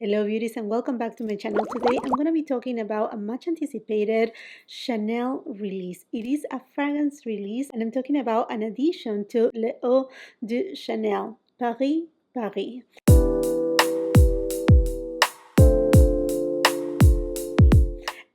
Hello beauties and welcome back to my channel. Today I'm going to be talking about a much anticipated Chanel release. It is a fragrance release and I'm talking about an addition to Les Eaux de Chanel, Paris, Paris.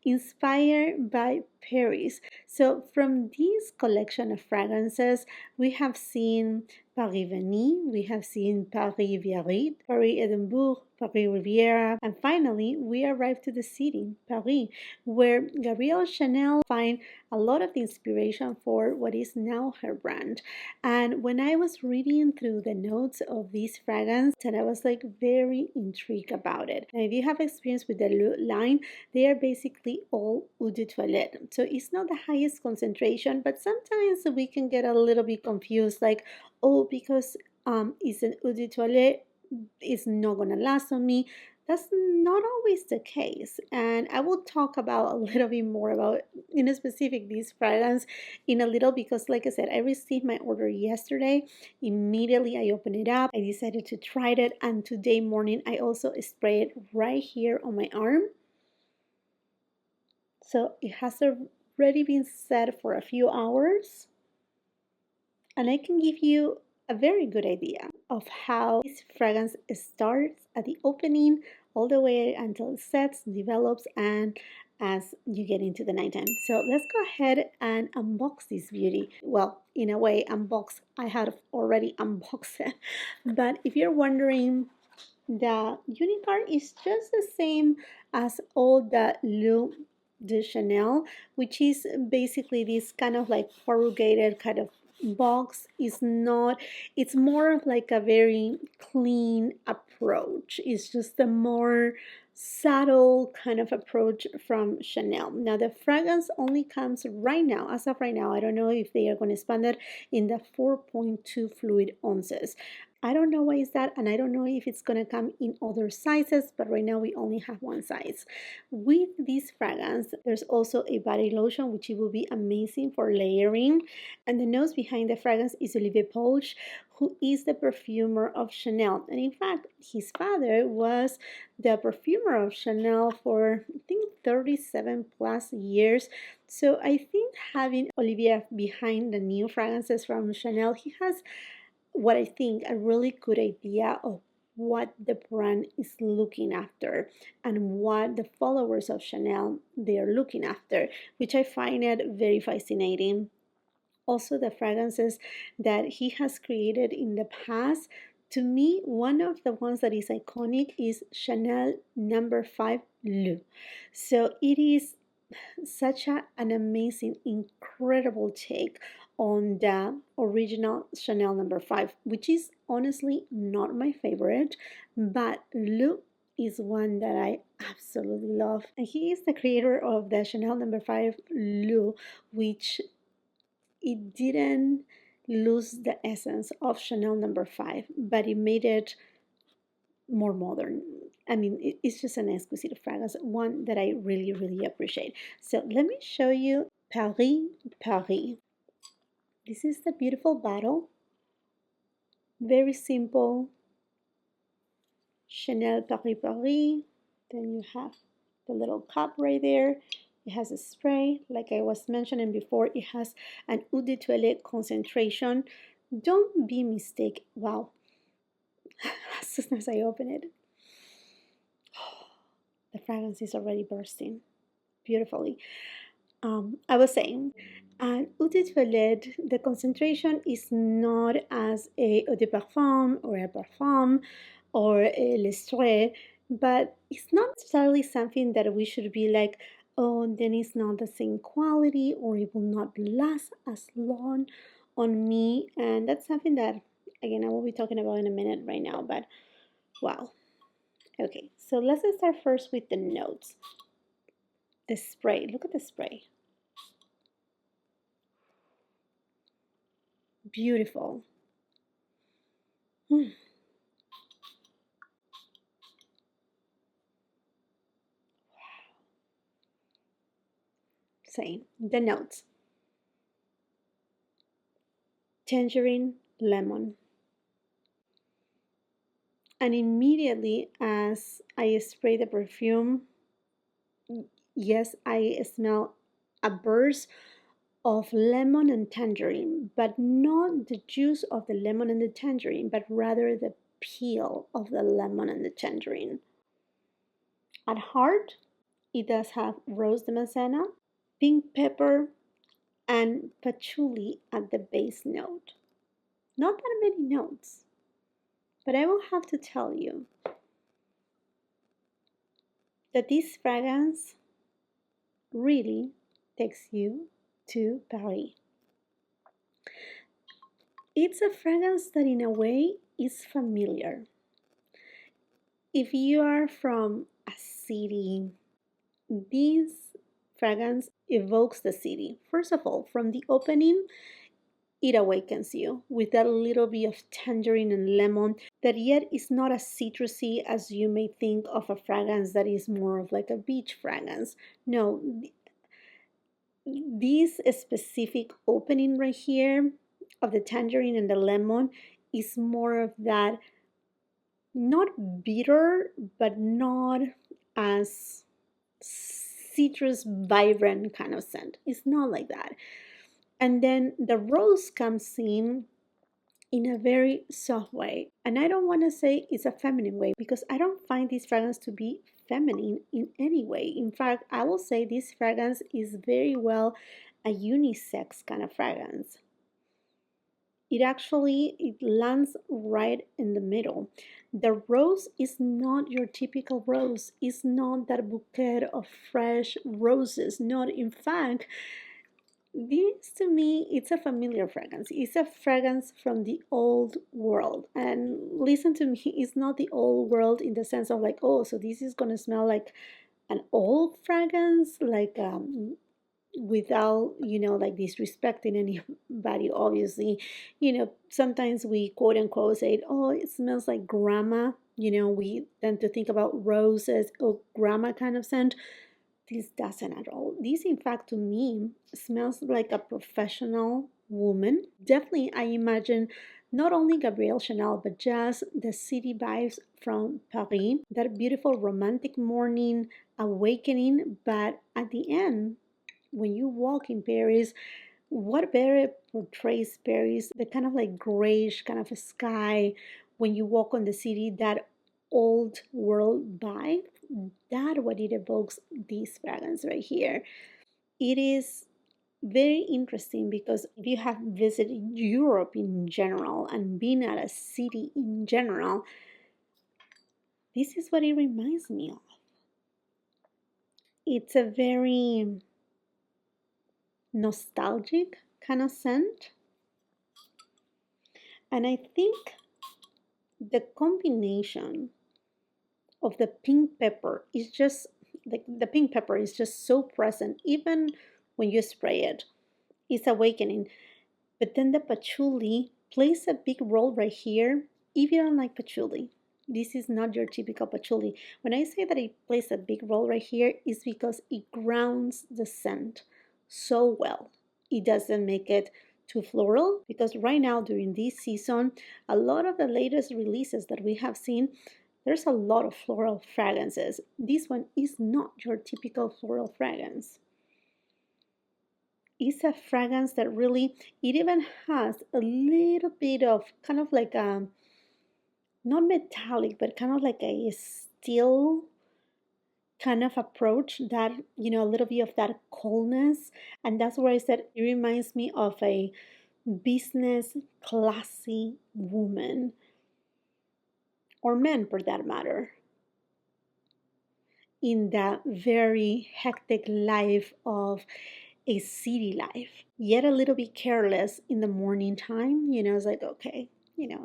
Inspired by Paris. So from this collection of fragrances, we have seen Paris Vanille, we have seen Paris Biarritz, Paris Edinburgh, Paris Riviera, and finally we arrived to the city, Paris, where Gabrielle Chanel find a lot of inspiration for what is now her brand. And when I was reading through the notes of this fragrance, and I was like very intrigued about it. Now, if you have experience with the line, they are basically all eau de toilette. So it's not the highest concentration, but sometimes we can get a little bit confused, like, oh, because it's an eau de toilette, it's not gonna last on me. That's not always the case, and I will talk about a little bit more about in a specific this fragrance in a little, because like I said, I received my order yesterday. Immediately I opened it up, I decided to try it, and today morning I also sprayed it right here on my arm. So it has already been set for a few hours, and I can give you a very good idea of how this fragrance starts at the opening all the way until it sets, develops, and as you get into the nighttime. So let's go ahead and unbox this beauty. Well, in a way, unbox. I had already unboxed it. But if you're wondering, the Unicard is just the same as all the L'Eau de Chanel, which is basically this kind of like corrugated kind of box. Is not, it's more like a very clean approach. It's just a more subtle kind of approach from Chanel. Now the fragrance only comes right now, as of right now, I don't know if they are going to expand it, in the 4.2 fluid ounces. I don't know why is that, and I don't know if it's gonna come in other sizes, but right now we only have one size. With this fragrance, there's also a body lotion, which it will be amazing for layering. And the nose behind the fragrance is Olivier Poche, who is the perfumer of Chanel. And in fact, his father was the perfumer of Chanel for, I think, 37 plus years. So I think having Olivier behind the new fragrances from Chanel, he has what I think a really good idea of what the brand is looking after and what the followers of Chanel they are looking after, which I find it very fascinating. Also, the fragrances that he has created in the past, to me, one of the ones that is iconic is Chanel number 5 Le. So it is such an amazing, incredible take on the original Chanel number 5, which is honestly not my favorite, but Le is one that I absolutely love. And he is the creator of the Chanel number 5 Le, which it didn't lose the essence of Chanel number 5, but it made it more modern. I mean, it's just an exquisite fragrance, one that I really, really appreciate. So let me show you Paris, Paris. This is the beautiful bottle. Very simple. Chanel Paris, Paris. Then you have the little cup right there. It has a spray. Like I was mentioning before, it has an eau de toilette concentration. Don't be mistaken. Wow. As soon as I open it, the fragrance is already bursting beautifully. I was saying, an eau de toilette, the concentration is not as a eau de parfum or a parfum or a l'Estrée, but it's not necessarily something that we should be like, oh, then it's not the same quality or it will not last as long on me. And that's something that, again, I will be talking about in a minute right now, but wow. Okay, so let's start first with the notes. The spray, look at the spray. Beautiful. Same. The notes. Tangerine, lemon. And immediately as I spray the perfume, yes, I smell a burst of lemon and tangerine, but not the juice of the lemon and the tangerine, but rather the peel of the lemon and the tangerine. At heart, it does have rose de maizena, pink pepper, and patchouli at the base note. Not that many notes, but I will have to tell you that this fragrance really takes you to Paris. It's a fragrance that in a way is familiar. If you are from a city, this fragrance evokes the city. First of all, from the opening, it awakens you with that little bit of tangerine and lemon that yet is not as citrusy as you may think of a fragrance that is more of like a beach fragrance. No, this specific opening right here of the tangerine and the lemon is more of that, not bitter, but not as citrus vibrant kind of scent. It's not like that. And then the rose comes in a very soft way. And I don't want to say it's a feminine way because I don't find this fragrance to be feminine in any way. In fact, I will say this fragrance is very well a unisex kind of fragrance. It lands right in the middle. The rose is not your typical rose. It's not that bouquet of fresh roses. Not, in fact, this to me, it's a familiar fragrance. It's a fragrance from the old world. And listen to me, it's not the old world in the sense of like, oh, so this is gonna smell like an old fragrance, like without, like disrespecting anybody, obviously. Sometimes we quote unquote say, oh, it smells like grandma. We tend to think about roses or grandma kind of scent. This doesn't at all. This, in fact, to me, smells like a professional woman. Definitely, I imagine not only Gabrielle Chanel, but just the city vibes from Paris, that beautiful romantic morning awakening. But at the end, when you walk in Paris, what better portrays Paris, the kind of like grayish kind of a sky when you walk on the city, that old world vibe, that what it evokes this fragrance right here. It is very interesting because if you have visited Europe in general and been at a city in general, this is what it reminds me of. It's a very nostalgic kind of scent. And I think the combination of the pink pepper is just, the pink pepper is just so present, even when you spray it. It's awakening. But then the patchouli plays a big role right here. If you don't like patchouli, this is not your typical patchouli. When I say that it plays a big role right here, it's because it grounds the scent so well. It doesn't make it too floral, because right now during this season, a lot of the latest releases that we have seen, there's a lot of floral fragrances. This one is not your typical floral fragrance. It's a fragrance that really, it even has a little bit of kind of like a, not metallic, but kind of like a steel kind of approach, that, a little bit of that coldness. And that's where I said it reminds me of a business classy woman, or man for that matter, in that very hectic life of a city life, yet a little bit careless in the morning time. It's like, okay,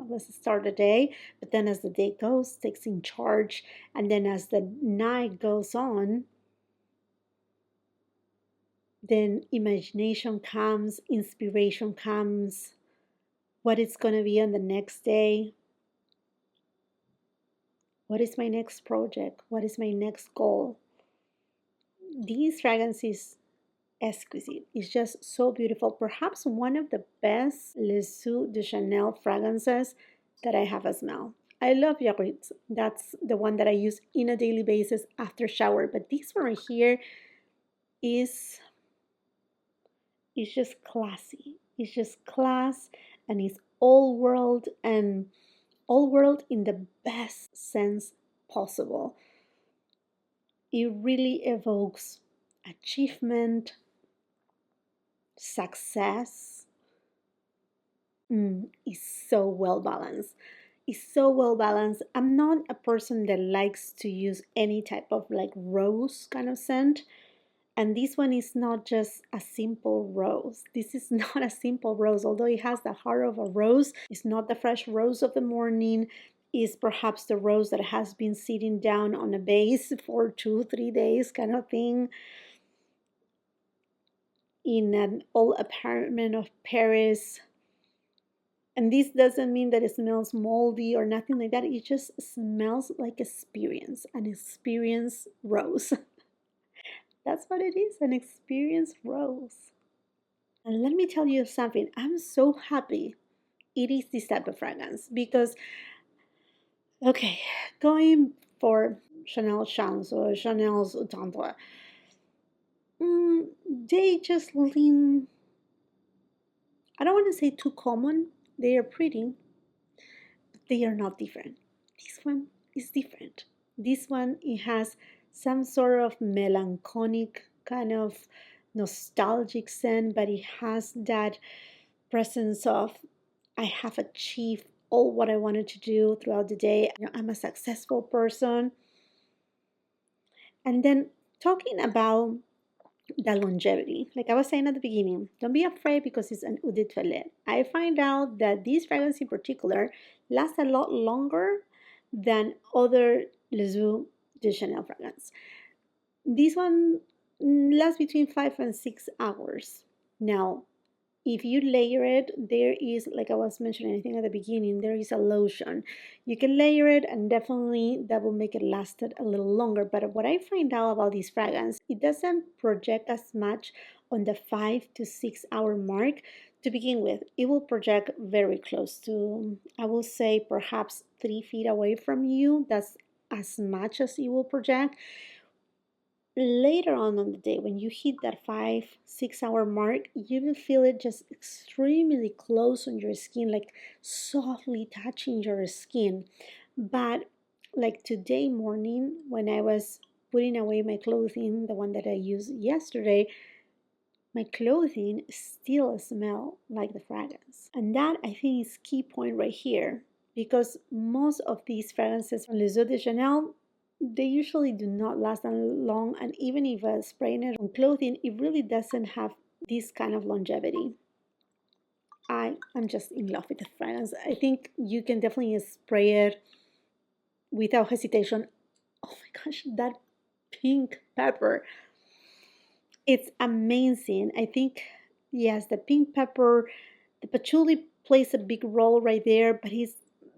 let's start the day. But then as the day goes, takes in charge. And then as the night goes on, then imagination comes, inspiration comes, what it's going to be on the next day. What is my next project? What is my next goal? These fragrances exquisite. It's just so beautiful. Perhaps one of the best Les Eaux de Chanel fragrances that I have smelled. I love Biarritz. That's the one that I use in a daily basis after shower. But this one right here is just classy. It's just class, and it's all world in the best sense possible. It really evokes achievement, success. It's so well balanced. It's so well balanced. I'm not a person that likes to use any type of like rose kind of scent. And this one is not just a simple rose. This is not a simple rose, although it has the heart of a rose. It's not the fresh rose of the morning. It's perhaps the rose that has been sitting down on a base for 2-3 days kind of thing in an old apartment of Paris. And this doesn't mean that it smells moldy or nothing like that. It just smells like experience, an experience rose. That's what it is, an experience rose. And let me tell you something, I'm so happy it is this type of fragrance because, okay, going for Chanel Chance or Chanel's Untitled, they just lean, I don't want to say too common, they are pretty, but they are not different. This one is different. This one, it has some sort of melancholic kind of nostalgic scent, but it has that presence of I have achieved all what I wanted to do throughout the day. I'm a successful person. And then talking about the longevity, like I was saying at the beginning, don't be afraid because it's an eau de toilette. I find out that this fragrance in particular lasts a lot longer than other Les Eaux de Chanel fragrance. This one lasts between 5 and 6 hours. Now, if you layer it, there is, like I was mentioning, I think at the beginning, there is a lotion. You can layer it and definitely that will make it last a little longer. But what I find out about this fragrance, it doesn't project as much on the 5 to 6 hour mark to begin with. It will project very close to, I will say, perhaps 3 feet away from you. That's as much as it will project. Later on the day, when you hit that 5-6 hour mark, you will feel it just extremely close on your skin, like softly touching your skin. But like today morning, when I was putting away my clothing, the one that I used yesterday, my clothing still smell like the fragrance. And that, I think, is key point right here, because most of these fragrances from Les Eaux de Chanel, they usually do not last that long, and even if I spray it on clothing, it really doesn't have this kind of longevity. I'm just in love with the fragrance. I think you can definitely spray it without hesitation. Oh my gosh, that pink pepper. It's amazing. I think, yes, the pink pepper, the patchouli plays a big role right there, but it's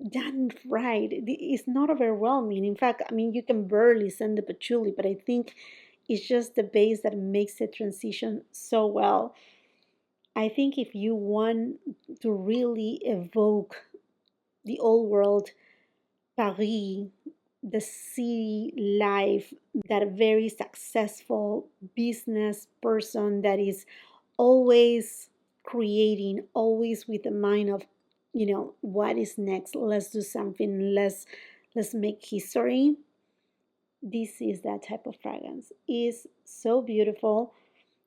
done right. It's not overwhelming. In fact, I mean, you can barely send the patchouli, but I think it's just the base that makes the transition so well. I think if you want to really evoke the old world, Paris, the city life, that very successful business person that is always creating, always with the mind of, what is next? Let's do something. Let's make history. This is that type of fragrance. It's so beautiful.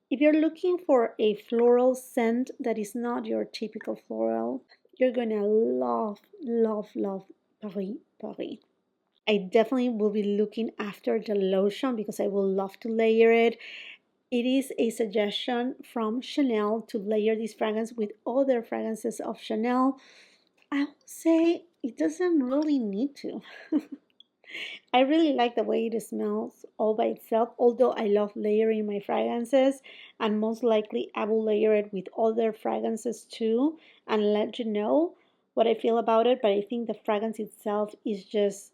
If you're looking for a floral scent that is not your typical floral, you're gonna love, love, love Paris, Paris. I definitely will be looking after the lotion because I will love to layer it. It is a suggestion from Chanel to layer this fragrance with other fragrances of Chanel. I would say it doesn't really need to. I really like the way it smells all by itself, although I love layering my fragrances, and most likely I will layer it with other fragrances too and let you know what I feel about it. But I think the fragrance itself is just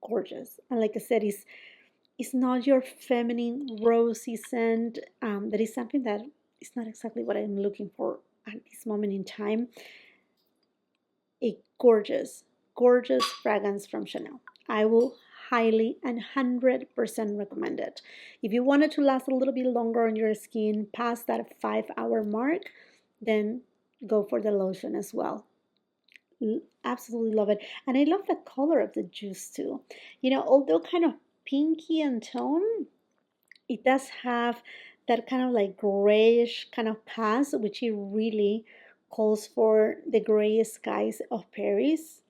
gorgeous. And like I said, it's not your feminine rosy scent. That is something that is not exactly what I'm looking for at this moment in time. A gorgeous, gorgeous fragrance from Chanel. I will highly and 100% recommend it. If you want it to last a little bit longer on your skin past that 5-hour mark, then go for the lotion as well. Absolutely love it. And I love the color of the juice too. You know, although kind of pinky in tone, it does have that kind of like grayish kind of cast, which it really calls for the gray skies of Paris.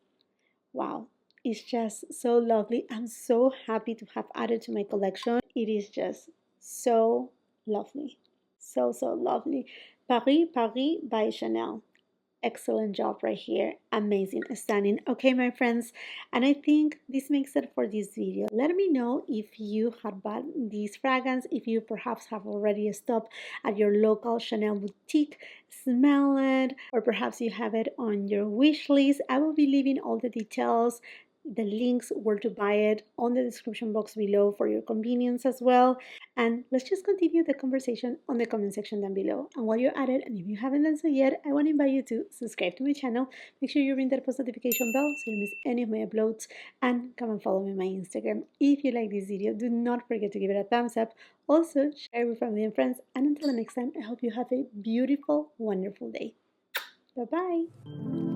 Wow, it's just so lovely. I'm so happy to have added to my collection. It is just so lovely. So, so lovely. Paris, Paris by Chanel. Excellent job right here. Amazing, stunning. Okay, my friends, and I think this makes it for this video. Let me know if you had bought this fragrance, if you perhaps have already stopped at your local Chanel boutique, smell it, or perhaps you have it on your wish list. I will be leaving all the details, the links where to buy it on the description box below for your convenience as well. And let's just continue the conversation on the comment section down below. And while you're at it, and if you haven't done so yet, I want to invite you to subscribe to my channel. Make sure you ring that post notification bell so you don't miss any of my uploads. And come and follow me on my Instagram. If you like this video, do not forget to give it a thumbs up. Also, share with family and friends. And until the next time, I hope you have a beautiful, wonderful day. Bye-bye.